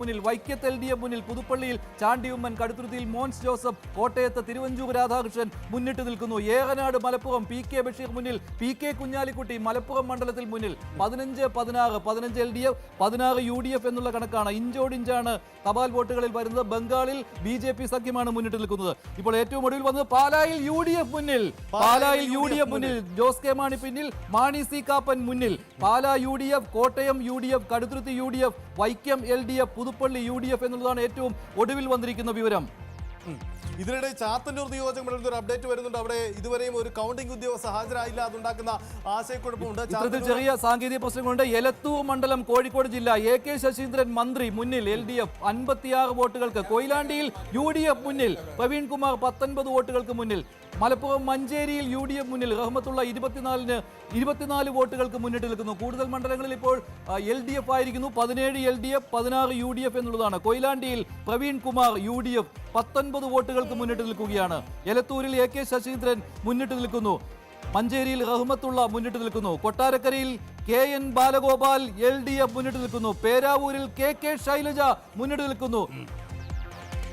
മുന്നിൽ വൈക്കത്ത് LDF മുന്നിൽ പുതുപ്പള്ളിയിൽ ചാണ്ടിയുമ്മൻ, കടുത്തുരുത്തിയിൽ മോൻസ് ജോസഫ്, കോട്ടയത്ത് തിരുവഞ്ചൂർ രാധാകൃഷ്ണൻ മുന്നിട്ട് നിൽക്കുന്നു. ഏറനാട് മലപ്പുറം PK ബഷീർ മുന്നിൽ, PK കുഞ്ഞാലിക്കുട്ടി മലപ്പുറം മണ്ഡലത്തിൽ മുന്നിൽ. 15-16 LDF, 16 UDF എന്നുള്ള കണക്കാണ്. ഇഞ്ചോടിഞ്ചാണ് തപാൽ വോട്ടുകളിൽ വരുന്നത്. ബംഗാളിൽ BJP സഖ്യമാണ് മുന്നിട്ട് നിൽക്കുന്നത്. ഇപ്പോൾ ഏറ്റവും ഒടുവിൽ വന്നത് പാലായിൽ UDF മുന്നിൽ. ജോസ് കെ മാണി പിന്നിൽ, മാണി സി കാപ്പൻ മുന്നിൽ. Pala UDF, Kottayam UDF, Kaduthuruthy UDF, Vaikom LDF, Puthuppally UDF എന്നുള്ളതാണ് ഏറ്റവും ഒടുവിൽ വന്നിരിക്കുന്ന വിവരം. ഇതിനിടെ ചാത്തന്നൂർ നിയോജകമണ്ഡലത്തിൽ ഒരു അപ്ഡേറ്റ് വരുന്നുണ്ട്. അവിടെ ഇതുവരെയും ഒരു കൗണ്ടിംഗ് ഉദ്യോഗസ്ഥ ഹാജരായില്ല. അതുണ്ടാക്കുന്ന ആശയക്കുഴപ്പമുണ്ട്. ഇത്തരത്തിൽ ചെറിയ സാങ്കേതിക പ്രശ്നങ്ങളുണ്ട്. എലത്തൂർ മണ്ഡലം കോഴിക്കോട് ജില്ല. AK ശശീന്ദ്രൻ മന്ത്രി മുന്നിൽ, LDF 56 വോട്ടുകൾക്ക്. കൊയിലാണ്ടിയിൽ UDF മുന്നിൽ, പ്രവീൺ കുമാർ 19 വോട്ടുകൾക്ക് മുന്നിൽ. മലപ്പുറം മഞ്ചേരിയിൽ UDF മുന്നിൽ, റഹ്മത്തുള്ള 24 വോട്ടുകൾക്ക് മുന്നിട്ട് നിൽക്കുന്നു. കൂടുതൽ മണ്ഡലങ്ങളിൽ ഇപ്പോൾ LDF ആയിരിക്കുന്നു. 17 LDF, 16 UDF എന്നുള്ളതാണ്. കൊയിലാണ്ടിയിൽ പ്രവീൺ കുമാർ UDF 19 വോട്ടുകൾക്ക് മുന്നിട്ട് നിൽക്കുകയാണ്. എലത്തൂരിൽ AK ശശീന്ദ്രൻ മുന്നിട്ട് നിൽക്കുന്നു. മഞ്ചേരിയിൽ റഹ്മത്തുള്ള മുന്നിട്ട് നിൽക്കുന്നു. കൊട്ടാരക്കരയിൽ KN ബാലഗോപാൽ LDF മുന്നിട്ട് നിൽക്കുന്നു. പേരാവൂരിൽ KK ശൈലജ മുന്നിട്ട് നിൽക്കുന്നു.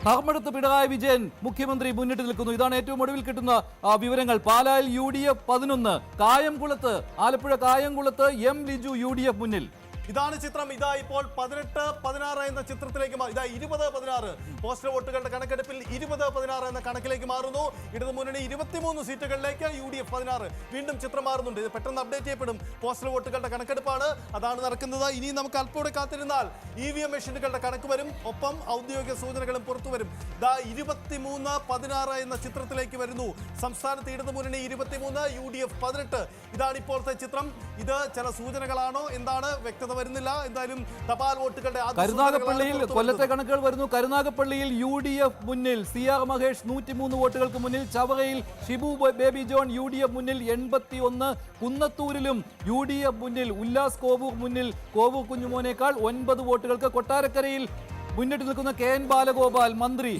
ധർമ്മടത്ത് പിണറായി വിജയൻ മുഖ്യമന്ത്രി മുന്നിട്ട് നിൽക്കുന്നു. ഇതാണ് ഏറ്റവും ഒടുവിൽ കിട്ടുന്ന വിവരങ്ങൾ. പാലായിൽ UDF 11, കായംകുളത്ത്, ആലപ്പുഴ കായംകുളത്ത് M ലിജു UDF മുന്നിൽ. ഇതാണ് ചിത്രം. ഇതാ ഇപ്പോൾ 18-16 എന്ന ചിത്രത്തിലേക്ക് ഇതാ 20-16 പോസ്റ്റൽ വോട്ടുകളുടെ കണക്കെടുപ്പിൽ 20-16 എന്ന കണക്കിലേക്ക് മാറുന്നു. ഇടതുമുന്നണി 23 സീറ്റുകളിലേക്ക്, UDF 16. വീണ്ടും ചിത്രം മാറുന്നുണ്ട്. ഇത് പെട്ടെന്ന് അപ്ഡേറ്റ് ചെയ്യപ്പെടും. പോസ്റ്റൽ വോട്ടുകളുടെ കണക്കെടുപ്പാണ്, അതാണ് നടക്കുന്നത്. ഇനി നമുക്ക് അല്പൂടെ കാത്തിരുന്നാൽ EVM മെഷീനുകളുടെ കണക്ക് വരും. ഒപ്പം ഔദ്യോഗിക സൂചനകളും പുറത്തു വരും. ഇതാ 23-16 എന്ന ചിത്രത്തിലേക്ക് വരുന്നു. സംസ്ഥാനത്ത് ഇടതുമുന്നണി 23, UDF 18. ഇതാണ് ഇപ്പോഴത്തെ ചിത്രം. ഇത് ചില സൂചനകളാണോ എന്താണ് വ്യക്തത വരുന്നില്ല. എന്തായാലും തപാൽ വോട്ടുകളുടെ കരുനാഗപ്പള്ളിയിൽ കൊല്ലത്തെ കണക്കുകൾ വരുന്നു. കരുനാഗപ്പള്ളിയിൽ UDF മുന്നിൽ, CR മഹേഷ് 103 വോട്ടുകൾക്ക് മുന്നിൽ. ചവറയിൽ ഷിബു ബേബി ജോൺ UDF മുന്നിൽ 81. കുന്നത്തൂരിലും UDF മുന്നിൽ, ഉല്ലാസ് കോവൂർ മുന്നിൽ, കോവൂർ കുഞ്ഞുമോനേക്കാൾ 9 വോട്ടുകൾക്ക്. കൊട്ടാരക്കരയിൽ മുന്നിട്ട് നിൽക്കുന്ന KN ബാലഗോപാൽ മന്ത്രി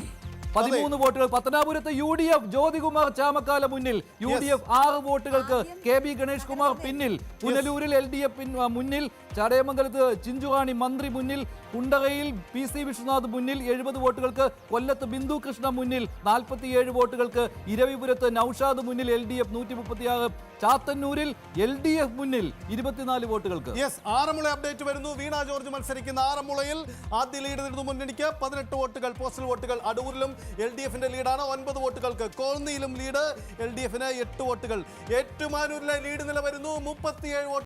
13 വോട്ടുകൾ. പത്തനാപുരത്ത് UDF ജ്യോതികുമാർ ചാമക്കാല മുന്നിൽ, UDF 6 വോട്ടുകൾക്ക്. KB ഗണേഷ് കുമാർ പിന്നിൽ. പുനലൂരിൽ LDF മുന്നിൽ. ചടയമംഗലത്ത് ചിഞ്ചുറാണി മന്ത്രി മുന്നിൽ. കുണ്ടറയിൽ PC വിശ്വനാഥ് മുന്നിൽ 70 വോട്ടുകൾക്ക്. കൊല്ലത്ത് ബിന്ദു കൃഷ്ണ മുന്നിൽ 47 വോട്ടുകൾക്ക്. ഇരവിപുരത്ത് നൌഷാദ് മുന്നിൽ, LDF 136. ചാത്തന്നൂരിൽ LDF മുന്നിൽ 24 വോട്ടുകൾക്ക്. ആറന്മുള അപ്ഡേറ്റ് വരുന്നു. വീണ ജോർജ് മത്സരിക്കുന്ന ആറന്മുളയിൽ ആദ്യ ലീഡ് നേടുന്ന മുന്നണിക്ക് 18 വോട്ടുകൾ. പോസ്റ്റൽ വോട്ടുകൾ അടൂരിലും LDFന്റെ ലീഡാണ് 9 വോട്ടുകൾക്ക്. കോന്നിയിലും ലീഡ് LDFന് 8 വോട്ടുകൾ. ഏറ്റുമാനൂരിലെ ലീഡ് നില വരുന്നു 37 വോട്ട്.